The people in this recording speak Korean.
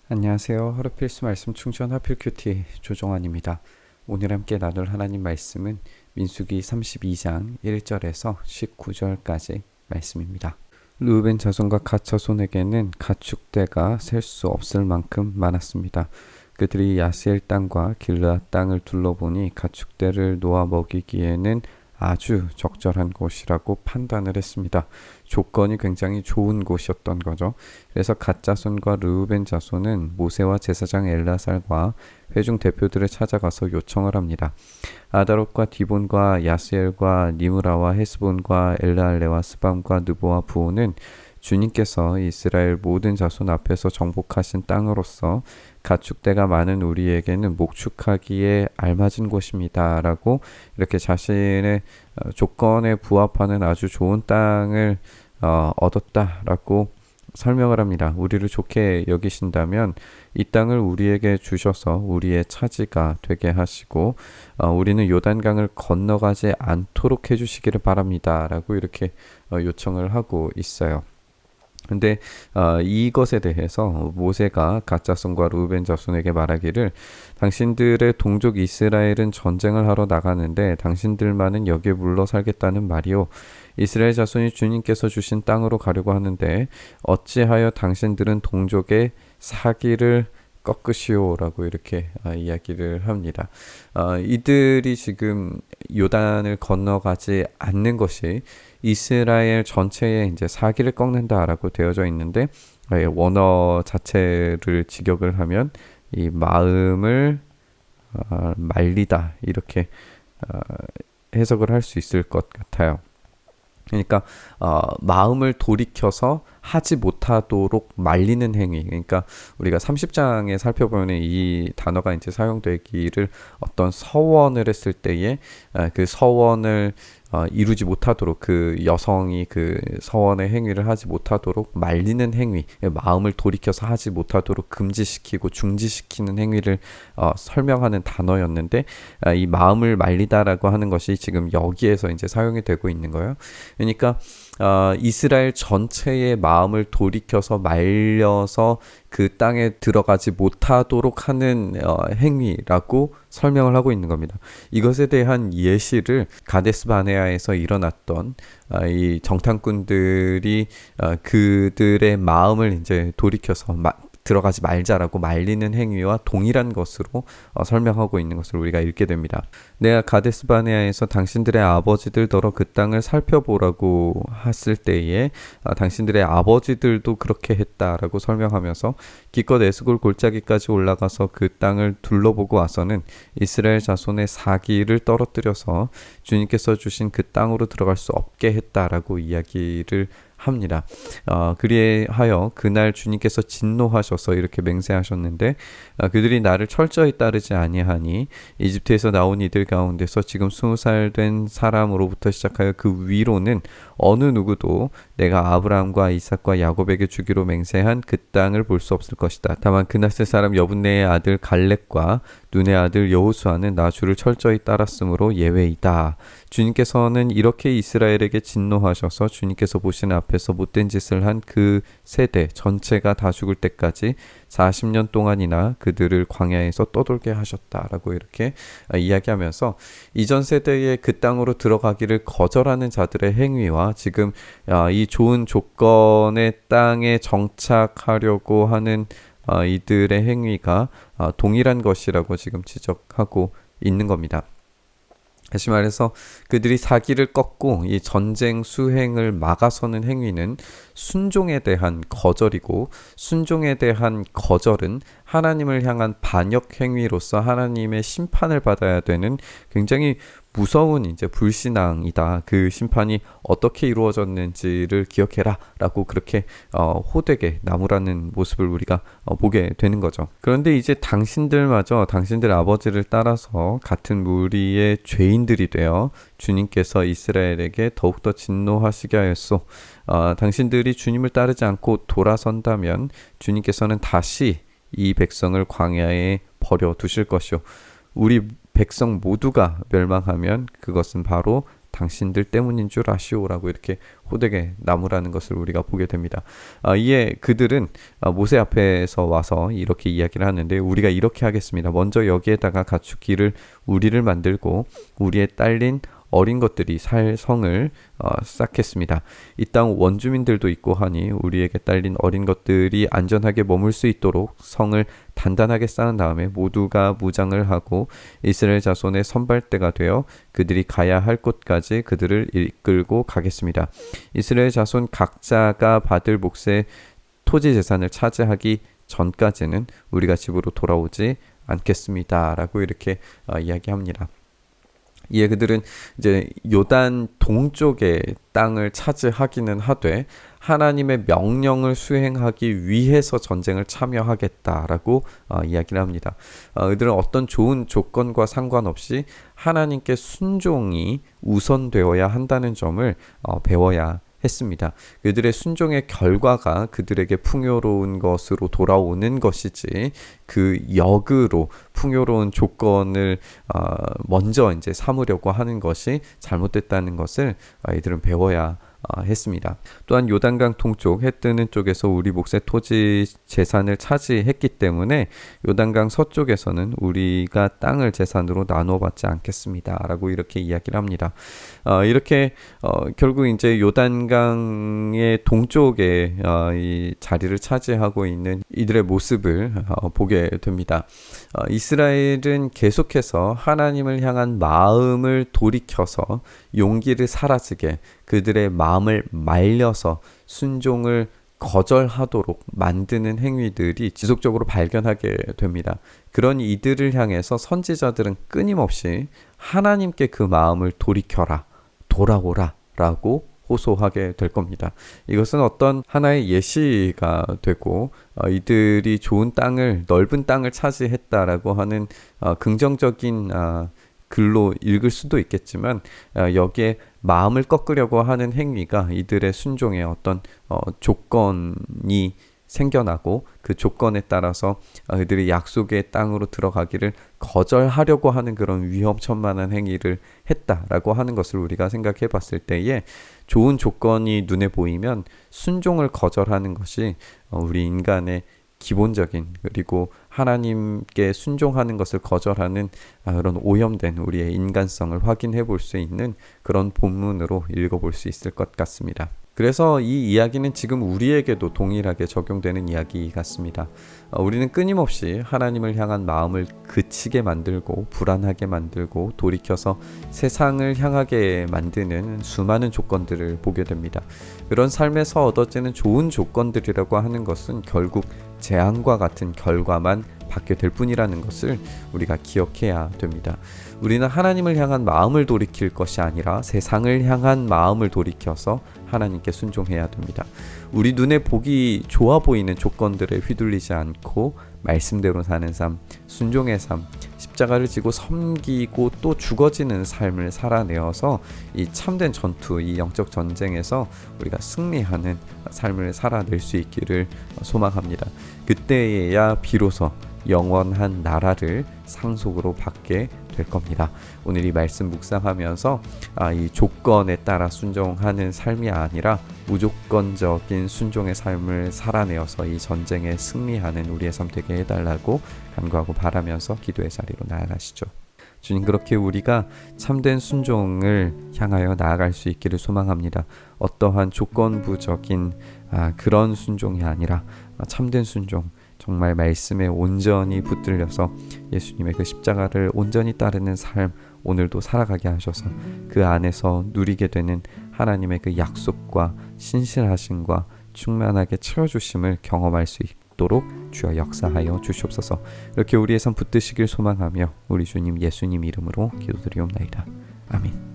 안녕하세요. 하루 필수 말씀 충전 하필 큐티 조정환입니다. 오늘 함께 나눌 하나님 말씀은 민수기 32장 1절에서 19절까지 말씀입니다. 르우벤 자손과 갓 자손에게는 가축대가 셀 수 없을 만큼 많았습니다. 그들이 야스엘 땅과 길르앗 땅을 둘러보니 가축대를 놓아 먹이기에는 아주 적절한 곳이라고 판단을 했습니다. 조건이 굉장히 좋은 곳이었던 거죠. 그래서 갓 자손과 르우벤 자손은 모세와 제사장 엘라살과 회중 대표들을 찾아가서 요청을 합니다. 아다롯과 디본과 야스엘과 니므라와 헤스본과 엘라알레와 스밤과 느보와 부오는 주님께서 이스라엘 모든 자손 앞에서 정복하신 땅으로서 가축대가 많은 우리에게는 목축하기에 알맞은 곳입니다. 라고 이렇게 자신의 조건에 부합하는 아주 좋은 땅을 얻었다라고 설명을 합니다. 우리를 좋게 여기신다면 이 땅을 우리에게 주셔서 우리의 차지가 되게 하시고 우리는 요단강을 건너가지 않도록 해주시기를 바랍니다. 라고 이렇게 요청을 하고 있어요. 근데 이것에 대해서 모세가 갓 자손과 르우벤 자손에게 말하기를 당신들의 동족 이스라엘은 전쟁을 하러 나가는데 당신들만은 여기에 물러 살겠다는 말이요. 이스라엘 자손이 주님께서 주신 땅으로 가려고 하는데 어찌하여 당신들은 동족의 사기를 꺾으시오라고 이렇게 이야기를 합니다. 이들이 지금 요단을 건너가지 않는 것이 이스라엘 전체에 이제 사기를 꺾는다라고 되어져 있는데 원어 자체를 직역을 하면 이 마음을 말리다 이렇게 해석을 할 수 있을 것 같아요. 그러니까 마음을 돌이켜서 하지 못하도록 말리는 행위. 그러니까 우리가 30장에 살펴보면 이 단어가 이제 사용되기를 어떤 서원을 했을 때에 그 서원을 이루지 못하도록 그 여성이 그 서원의 행위를 하지 못하도록 말리는 행위, 마음을 돌이켜서 하지 못하도록 금지시키고 중지시키는 행위를 설명하는 단어였는데 이 마음을 말리다라고 하는 것이 지금 여기에서 이제 사용이 되고 있는 거예요. 그러니까 이스라엘 전체의 마음을 돌이켜서 말려서 그 땅에 들어가지 못하도록 하는 행위라고 설명을 하고 있는 겁니다. 이것에 대한 예시를 가데스 바네아에서 일어났던 이 정탐꾼들이 그들의 마음을 이제 돌이켜서 들어가지 말자라고 말리는 행위와 동일한 것으로 설명하고 있는 것을 우리가 읽게 됩니다. 내가 가데스 바네아에서 당신들의 아버지들더러 그 땅을 살펴보라고 했을 때에 당신들의 아버지들도 그렇게 했다라고 설명하면서 기껏 에스골 골짜기까지 올라가서 그 땅을 둘러보고 와서는 이스라엘 자손의 사기를 떨어뜨려서 주님께서 주신 그 땅으로 들어갈 수 없게 했다라고 이야기를 합니다. 그리하여 그날 주님께서 진노하셔서 이렇게 맹세하셨는데 그들이 나를 철저히 따르지 아니하니 이집트에서 나온 이들 가운데서 지금 20살 된 사람으로부터 시작하여 그 위로는 어느 누구도 내가 아브라함과 이삭과 야곱에게 주기로 맹세한 그 땅을 볼 수 없을 것이다. 다만 그나스 사람 여분네의 아들 갈렙과 눈의 아들 여호수아는 나 주를 철저히 따랐으므로 예외이다. 주님께서는 이렇게 이스라엘에게 진노하셔서 주님께서 보시는 앞에서 못된 짓을 한 그 세대 전체가 다 죽을 때까지 40년 동안이나 그들을 광야에서 떠돌게 하셨다라고 이렇게 이야기하면서 이전 세대의 그 땅으로 들어가기를 거절하는 자들의 행위와 지금 이 좋은 조건의 땅에 정착하려고 하는 이들의 행위가 동일한 것이라고 지금 지적하고 있는 겁니다. 다시 말해서 그들이 사기를 꺾고 이 전쟁 수행을 막아서는 행위는 순종에 대한 거절이고 순종에 대한 거절은 하나님을 향한 반역 행위로서 하나님의 심판을 받아야 되는 굉장히 무서운 이제 불신앙이다. 그 심판이 어떻게 이루어졌는지를 기억해라 라고 그렇게 호되게 나무라는 모습을 우리가 보게 되는 거죠. 그런데 이제 당신들마저 당신들 아버지를 따라서 같은 무리의 죄인들이 되어 주님께서 이스라엘에게 더욱더 진노하시게 하였소. 당신들이 주님을 따르지 않고 돌아선다면 주님께서는 다시 이 백성을 광야에 버려 두실 것이요 우리 백성 모두가 멸망하면 그것은 바로 당신들 때문인 줄 아시오라고 이렇게 호되게 나무라는 것을 우리가 보게 됩니다. 이에 그들은 모세 앞에서 와서 이렇게 이야기를 하는데, 우리가 이렇게 하겠습니다. 먼저 여기에다가 가축기를 우리를 만들고 우리의 딸린 어린 것들이 살 성을 쌓겠습니다. 이 땅 원주민들도 있고 하니 우리에게 딸린 어린 것들이 안전하게 머물 수 있도록 성을 단단하게 쌓은 다음에 모두가 무장을 하고 이스라엘 자손의 선발대가 되어 그들이 가야 할 곳까지 그들을 이끌고 가겠습니다. 이스라엘 자손 각자가 받을 몫의 토지 재산을 차지하기 전까지는 우리가 집으로 돌아오지 않겠습니다. 라고 이렇게 이야기합니다. 이에 그들은 이제 요단 동쪽의 땅을 차지하기는 하되 하나님의 명령을 수행하기 위해서 전쟁을 참여하겠다라고 이야기를 합니다. 그들은 어떤 좋은 조건과 상관없이 하나님께 순종이 우선되어야 한다는 점을 배워야 했습니다. 그들의 순종의 결과가 그들에게 풍요로운 것으로 돌아오는 것이지 그 역으로 풍요로운 조건을 먼저 이제 삼으려고 하는 것이 잘못됐다는 것을 이들은 배워야 했습니다. 또한 요단강 동쪽 해 뜨는 쪽에서 우리 몫의 토지 재산을 차지했기 때문에 요단강 서쪽에서는 우리가 땅을 재산으로 나눠 받지 않겠습니다. 라고 이렇게 이야기를 합니다. 이렇게 결국 이제 요단강의 동쪽에 이 자리를 차지하고 있는 이들의 모습을 보게 됩니다. 이스라엘은 계속해서 하나님을 향한 마음을 돌이켜서 용기를 사라지게 그들의 마음을 말려서 순종을 거절하도록 만드는 행위들이 지속적으로 발견하게 됩니다. 그런 이들을 향해서 선지자들은 끊임없이 하나님께 그 마음을 돌이켜라, 돌아오라 라고 호소하게 될 겁니다. 이것은 어떤 하나의 예시가 되고 이들이 좋은 땅을, 넓은 땅을 차지했다라고 하는 긍정적인 글로 읽을 수도 있겠지만 여기에 마음을 꺾으려고 하는 행위가 이들의 순종의 어떤 조건이 생겨나고 그 조건에 따라서 그들이 약속의 땅으로 들어가기를 거절하려고 하는 그런 위험천만한 행위를 했다라고 하는 것을 우리가 생각해 봤을 때에 좋은 조건이 눈에 보이면 순종을 거절하는 것이 우리 인간의 기본적인, 그리고 하나님께 순종하는 것을 거절하는 그런 오염된 우리의 인간성을 확인해 볼 수 있는 그런 본문으로 읽어볼 수 있을 것 같습니다. 그래서 이 이야기는 지금 우리에게도 동일하게 적용되는 이야기 같습니다. 우리는 끊임없이 하나님을 향한 마음을 그치게 만들고 불안하게 만들고 돌이켜서 세상을 향하게 만드는 수많은 조건들을 보게 됩니다. 그런 삶에서 얻어지는 좋은 조건들이라고 하는 것은 결국 재앙과 같은 결과만 받게 될 뿐이라는 것을 우리가 기억해야 됩니다. 우리는 하나님을 향한 마음을 돌이킬 것이 아니라 세상을 향한 마음을 돌이켜서 하나님께 순종해야 됩니다. 우리 눈에 보기 좋아 보이는 조건들에 휘둘리지 않고 말씀대로 사는 삶, 순종의 삶, 십자가를 지고 섬기고 또 죽어지는 삶을 살아내어서 이 참된 전투, 이 영적 전쟁에서 우리가 승리하는 삶을 살아낼 수 있기를 소망합니다. 그때에야 비로소 영원한 나라를 상속으로 받게 될 겁니다. 오늘 이 말씀 묵상하면서 이 조건에 따라 순종하는 삶이 아니라 무조건적인 순종의 삶을 살아내어서 이 전쟁에 승리하는 우리의 삶 되게 해달라고 간구하고 바라면서 기도의 자리로 나아가시죠. 주님, 그렇게 우리가 참된 순종을 향하여 나아갈 수 있기를 소망합니다. 어떠한 조건부적인 그런 순종이 아니라 참된 순종, 정말 말씀에 온전히 붙들려서 예수님의 그 십자가를 온전히 따르는 삶 오늘도 살아가게 하셔서 그 안에서 누리게 되는 하나님의 그 약속과 신실하심과 충만하게 채워주심을 경험할 수 있도록 주여 역사하여 주시옵소서. 이렇게 우리의 삶 붙드시길 소망하며 우리 주님 예수님 이름으로 기도드리옵나이다. 아멘.